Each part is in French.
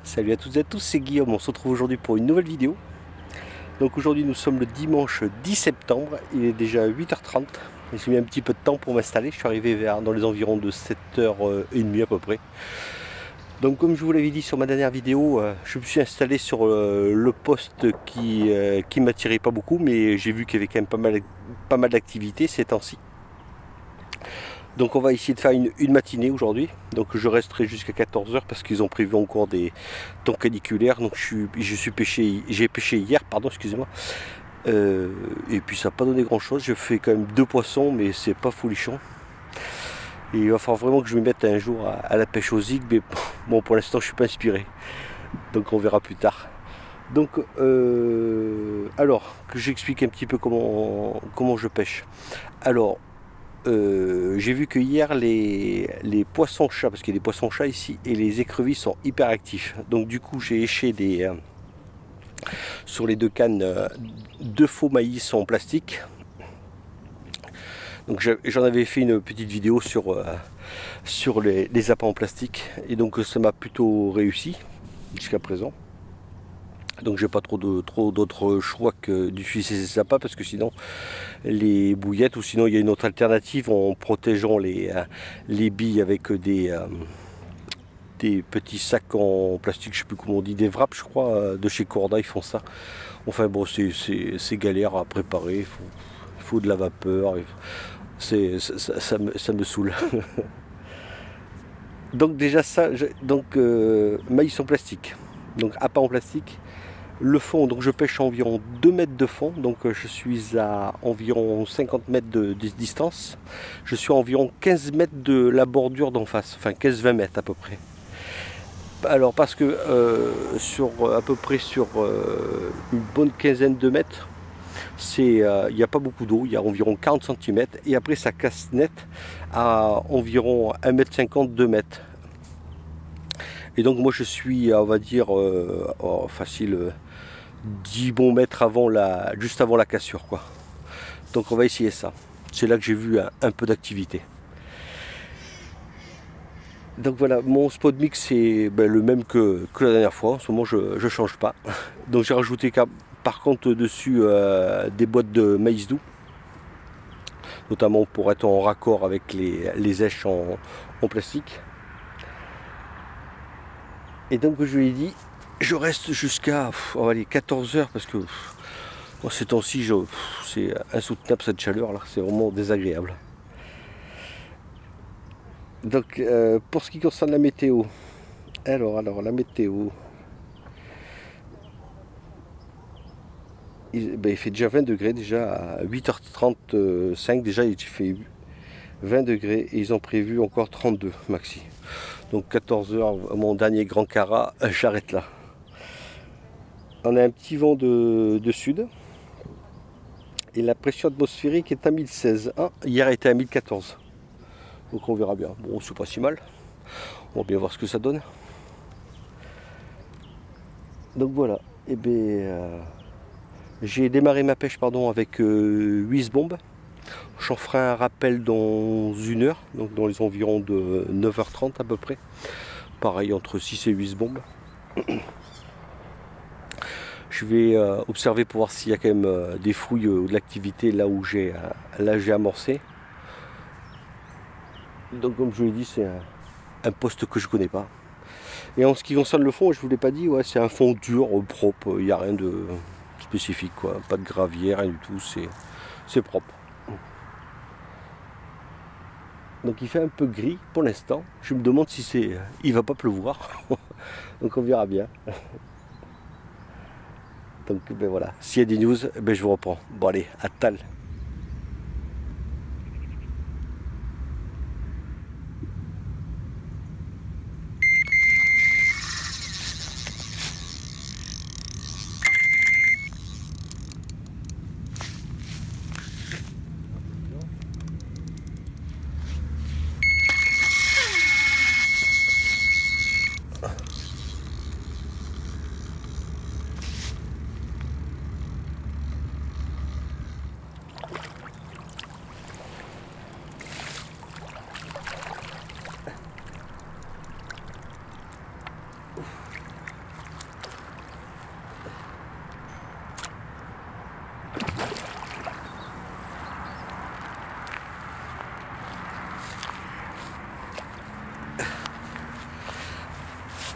Salut à toutes et à tous, c'est Guillaume, on se retrouve aujourd'hui pour une nouvelle vidéo. Donc aujourd'hui nous sommes le dimanche 10 septembre, il est déjà 8h30. J'ai mis un petit peu de temps pour m'installer, je suis arrivé dans les environs de 7h30 à peu près. Donc comme je vous l'avais dit sur ma dernière vidéo, je me suis installé sur le poste qui m'attirait pas beaucoup, mais j'ai vu qu'il y avait quand même pas mal d'activités ces temps-ci. Donc on va essayer de faire une matinée aujourd'hui. Donc je resterai jusqu'à 14h parce qu'ils ont prévu encore des temps caniculaires. Donc j'ai pêché hier, pardon, excusez-moi. Et puis ça n'a pas donné grand chose. J'ai fait quand même 2 poissons, mais c'est pas folichon. Et il va falloir vraiment que je me mette un jour à la pêche aux zig, mais bon, pour l'instant je suis pas inspiré. Donc on verra plus tard. Donc alors que j'explique un petit peu comment je pêche. Alors j'ai vu que hier les poissons-chats, parce qu'il y a des poissons-chats ici, et les écrevisses sont hyper actifs. Donc du coup j'ai éché sur les 2 cannes 2 faux maïs en plastique. Donc j'en avais fait une petite vidéo sur les appâts en plastique. Et donc ça m'a plutôt réussi jusqu'à présent. Donc j'ai pas trop d'autres choix que d'utiliser ces appâts, parce que sinon les bouillettes, ou sinon il y a une autre alternative en protégeant les billes avec des petits sacs en plastique, je sais plus comment on dit, des wraps je crois, de chez Corda, ils font ça. Enfin bon, c'est galère à préparer, il faut de la vapeur, ça me saoule. Donc déjà ça, maïs en plastique, donc appât en plastique. Le fond, donc je pêche à environ 2 mètres de fond, donc je suis à environ 50 mètres de distance. Je suis à environ 15 mètres de la bordure d'en face, enfin 15-20 mètres à peu près. Alors parce que à peu près sur une bonne quinzaine de mètres, il n'y a pas beaucoup d'eau, il y a environ 40 cm, et après ça casse net à environ 1,50 m, 2 mètres. Et donc moi je suis, on va dire, facile 10 bons mètres juste avant la cassure, quoi. Donc on va essayer ça. C'est là que j'ai vu un peu d'activité. Donc voilà, mon spot mix est le même que la dernière fois. En ce moment je ne change pas. Donc j'ai rajouté par contre dessus des boîtes de maïs doux, notamment pour être en raccord avec les èches en plastique. Et donc je lui ai dit, je reste jusqu'à 14 h, parce que ces temps-ci c'est insoutenable cette chaleur là, c'est vraiment désagréable. Donc pour ce qui concerne la météo, alors la météo, il fait déjà 20 degrés, déjà à 8h35, déjà il fait 20 degrés, et ils ont prévu encore 32 maxi. Donc 14 h, mon dernier grand carat, j'arrête là. On a un petit vent de sud, et la pression atmosphérique est à 1016. Hier elle était à 1014. Donc on verra bien. Bon, c'est pas si mal. On va bien voir ce que ça donne. Donc voilà. Et j'ai démarré ma pêche avec 8 bombes. J'en ferai un rappel dans 1 heure, donc dans les environs de 9h30 à peu près. Pareil, entre 6 et 8 bombes. Je vais observer pour voir s'il y a quand même des fouilles ou de l'activité là où j'ai amorcé. Donc comme je vous l'ai dit, c'est un poste que je connais pas. Et en ce qui concerne le fond, je vous l'ai pas dit, ouais, c'est un fond dur, propre, il n'y a rien de spécifique, quoi. Pas de gravier, rien du tout, c'est propre. Donc il fait un peu gris pour l'instant. Je me demande si il va pas pleuvoir. Donc on verra bien. Donc voilà, s'il y a des news, je vous reprends. Bon allez, à tal.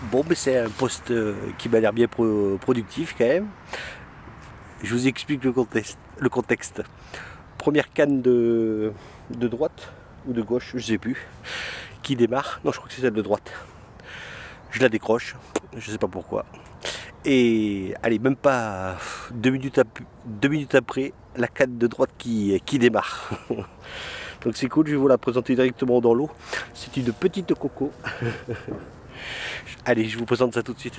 Bon, mais c'est un poste qui m'a l'air bien productif quand même. Je vous explique le contexte. Première canne de droite ou de gauche, je sais plus, qui démarre. Non, je crois que c'est celle de droite. Je la décroche, je sais pas pourquoi. Et allez, même pas 2 minutes après, la canne de droite qui démarre. Donc c'est cool, je vais vous la présenter directement dans l'eau. C'est une petite coco. Allez, je vous présente ça tout de suite.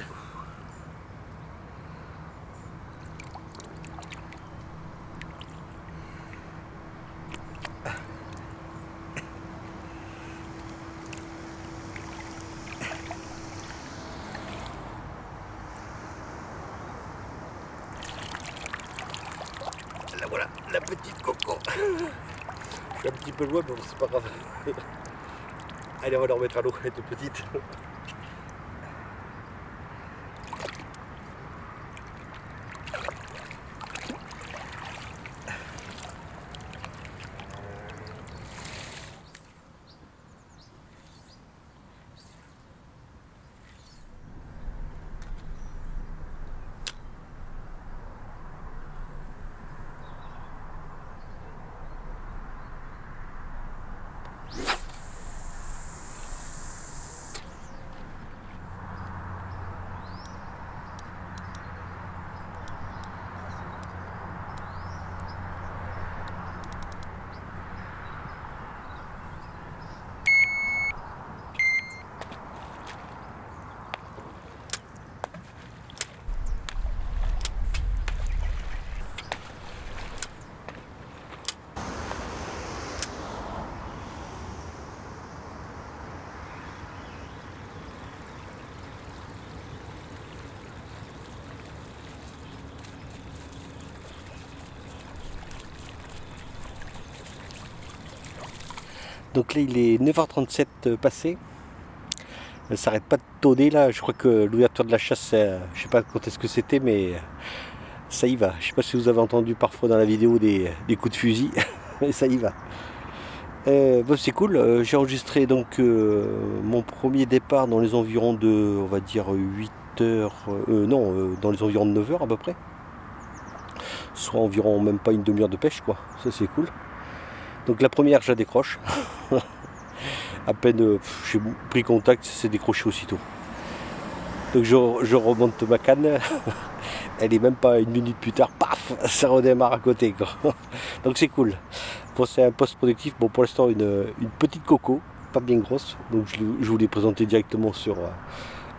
Là voilà, la petite coco. Je suis un petit peu loin, mais c'est pas grave. Allez, on va la remettre à l'eau, elle est toute petite. Donc là il est 9h37 passé. Elle s'arrête pas de tonner là. Je crois que l'ouverture de la chasse, je sais pas quand est-ce que c'était, mais ça y va. Je sais pas si vous avez entendu parfois dans la vidéo des coups de fusil, mais ça y va. Bon, c'est cool. J'ai enregistré donc mon premier départ dans les environs de, on va dire 8h, dans les environs de 9h à peu près. Soit environ même pas une demi-heure de pêche quoi. Ça c'est cool. Donc la première, je la décroche. À peine j'ai pris contact, c'est décroché aussitôt. Donc je remonte ma canne. Elle est même pas une minute plus tard, paf, ça redémarre à côté quoi. Donc c'est cool. Bon, c'est un poste productif. Bon, pour l'instant une petite coco, pas bien grosse. Donc je vous l'ai présenté directement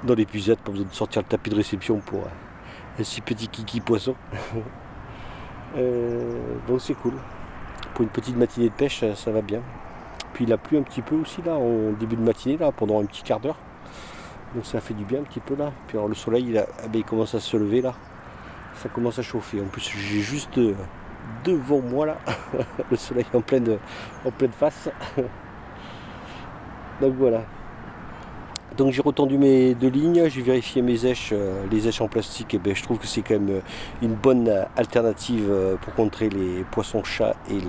dans l'épuisette, pas besoin de sortir le tapis de réception pour un si petit kiki poisson. Donc c'est cool. Pour une petite matinée de pêche, ça va bien. Puis il a plu un petit peu aussi là, en début de matinée, là, pendant un petit quart d'heure. Donc ça fait du bien un petit peu là. Puis alors le soleil, il commence à se lever là. Ça commence à chauffer. En plus, j'ai juste devant moi là, le soleil en pleine face. Donc voilà. Donc j'ai retendu mes 2 lignes, j'ai vérifié mes èches, les èches en plastique, et ben, je trouve que c'est quand même une bonne alternative pour contrer les poissons-chats et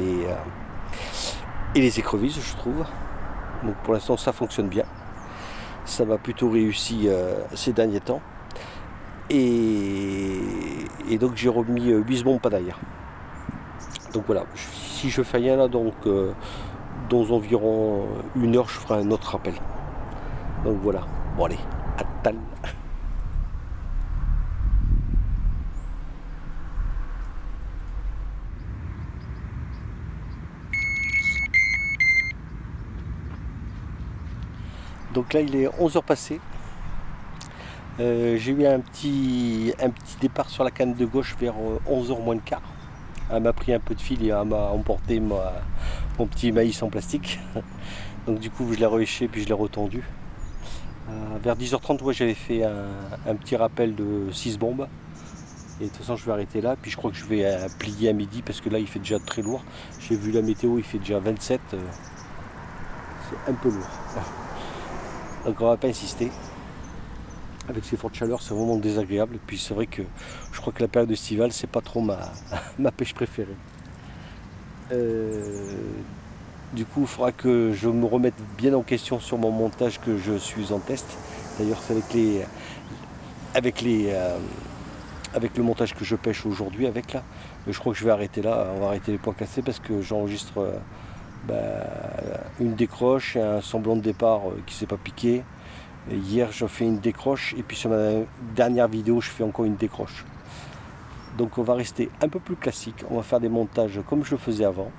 les écrevisses, je trouve. Donc pour l'instant ça fonctionne bien. Ça m'a plutôt réussi ces derniers temps. Et donc j'ai remis 8 bombes pas d'ailleurs. Donc voilà, si je fais rien là, donc dans environ 1 heure, je ferai un autre rappel. Donc voilà, bon allez, à tal. Donc là il est 11h passé. J'ai eu un petit départ sur la canne de gauche vers 11h moins le quart. Elle m'a pris un peu de fil et elle m'a emporté mon petit maïs en plastique. Donc du coup je l'ai rehéché puis je l'ai retendu. Vers 10h30 ouais, j'avais fait un petit rappel de 6 bombes. Et de toute façon je vais arrêter là. Puis je crois que je vais plier à midi parce que là il fait déjà très lourd. J'ai vu la météo, il fait déjà 27. C'est un peu lourd. Donc on va pas insister. Avec ces fortes chaleurs, c'est vraiment désagréable. Et puis c'est vrai que je crois que la période estivale, c'est pas trop ma pêche préférée. Du coup, il faudra que je me remette bien en question sur mon montage, que je suis en test, D'ailleurs c'est avec le montage que je pêche aujourd'hui avec là. Mais je crois que je vais arrêter là, on va arrêter les points cassés parce que j'enregistre une décroche et un semblant de départ qui ne s'est pas piqué. Et hier je fais une décroche et puis sur ma dernière vidéo je fais encore une décroche. Donc on va rester un peu plus classique, on va faire des montages comme je le faisais avant.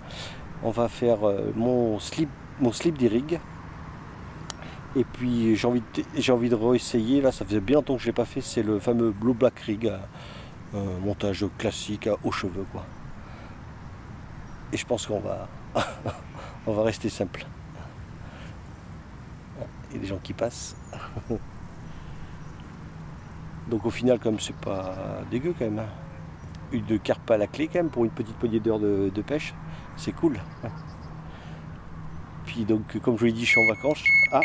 On va faire mon slip des rigs. Et puis j'ai envie de réessayer, là ça faisait bien longtemps que je ne l'ai pas fait, c'est le fameux Blue Black Rig, montage classique aux cheveux quoi. Et je pense qu'on va on va rester simple. Il y a des gens qui passent. Donc au final comme c'est pas dégueu quand même. Hein. Une carpe à la clé quand même pour une petite poignée d'heures de pêche, c'est cool. Puis donc comme je vous l'ai dit je suis en vacances. Ah,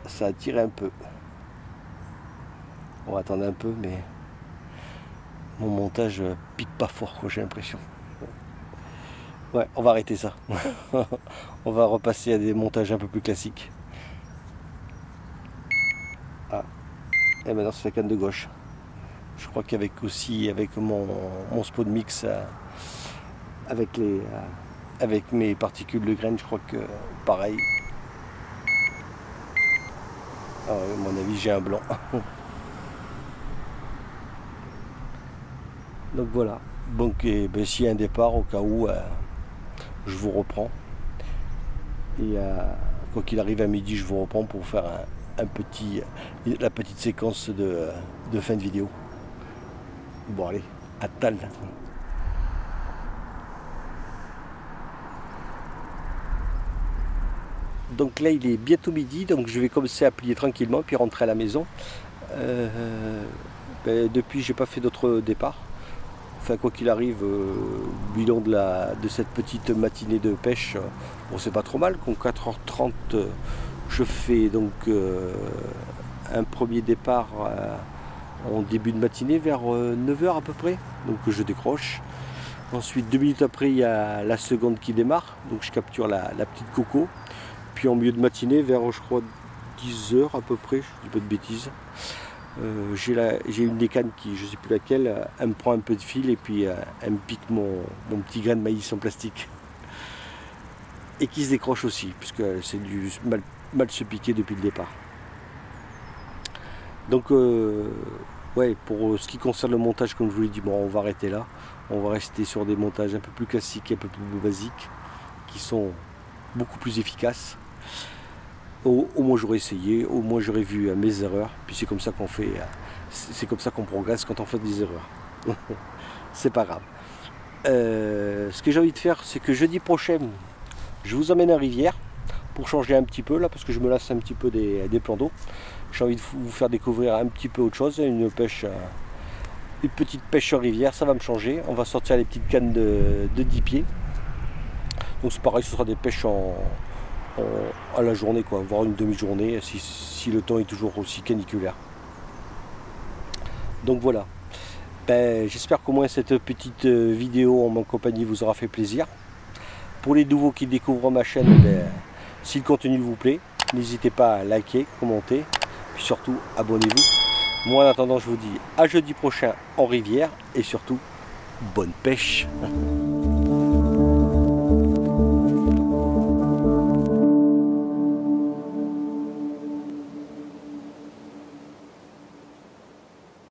ça a tiré un peu. On va attendre un peu, mais mon montage pique pas fort, j'ai l'impression. Ouais, on va arrêter ça. On va repasser à des montages un peu plus classiques. Ah, et maintenant c'est la canne de gauche. Je crois qu'avec mon spot mix, avec mes particules de graines, je crois que pareil. Ah, à mon avis, j'ai un blanc. Donc voilà. Donc s'il y a un départ, au cas où, je vous reprends. Et quoi qu'il arrive à midi, je vous reprends pour faire la petite séquence de fin de vidéo. Bon allez, à tal. Donc là il est bientôt midi, donc je vais commencer à plier tranquillement puis rentrer à la maison. Depuis j'ai pas fait d'autres départs. Enfin quoi qu'il arrive, bilan de cette petite matinée de pêche, bon c'est pas trop mal. Qu'en 4h30 je fais donc un premier départ en début de matinée vers 9h à peu près, donc je décroche. Ensuite 2 minutes après il y a la seconde qui démarre, donc je capture la petite coco. Puis en milieu de matinée vers je crois 10h à peu près, je dis pas de bêtises, j'ai une des cannes qui, je sais plus laquelle, elle me prend un peu de fil et puis elle me pique mon petit grain de maïs en plastique. Et qui se décroche aussi, puisque c'est du mal se piquer depuis le départ. Donc ouais, pour ce qui concerne le montage, comme je vous l'ai dit, bon, on va arrêter là. On va rester sur des montages un peu plus classiques, un peu plus basiques, qui sont beaucoup plus efficaces. Au moins j'aurais essayé, au moins j'aurais vu mes erreurs. Puis c'est comme ça qu'on fait, c'est comme ça qu'on progresse quand on fait des erreurs. C'est pas grave. Ce que j'ai envie de faire, c'est que jeudi prochain, je vous emmène à Rivière pour changer un petit peu là, parce que je me lasse un petit peu des plans d'eau. J'ai envie de vous faire découvrir un petit peu autre chose, une petite pêche sur rivière, ça va me changer. On va sortir les petites cannes de 10 pieds. Donc c'est pareil, ce sera des pêches à la journée, quoi, voire une demi-journée, si le temps est toujours aussi caniculaire. Donc voilà. J'espère qu'au moins cette petite vidéo en ma compagnie vous aura fait plaisir. Pour les nouveaux qui découvrent ma chaîne, si le contenu vous plaît, n'hésitez pas à liker, commenter, puis surtout abonnez-vous. Moi en attendant je vous dis à jeudi prochain en rivière et surtout bonne pêche.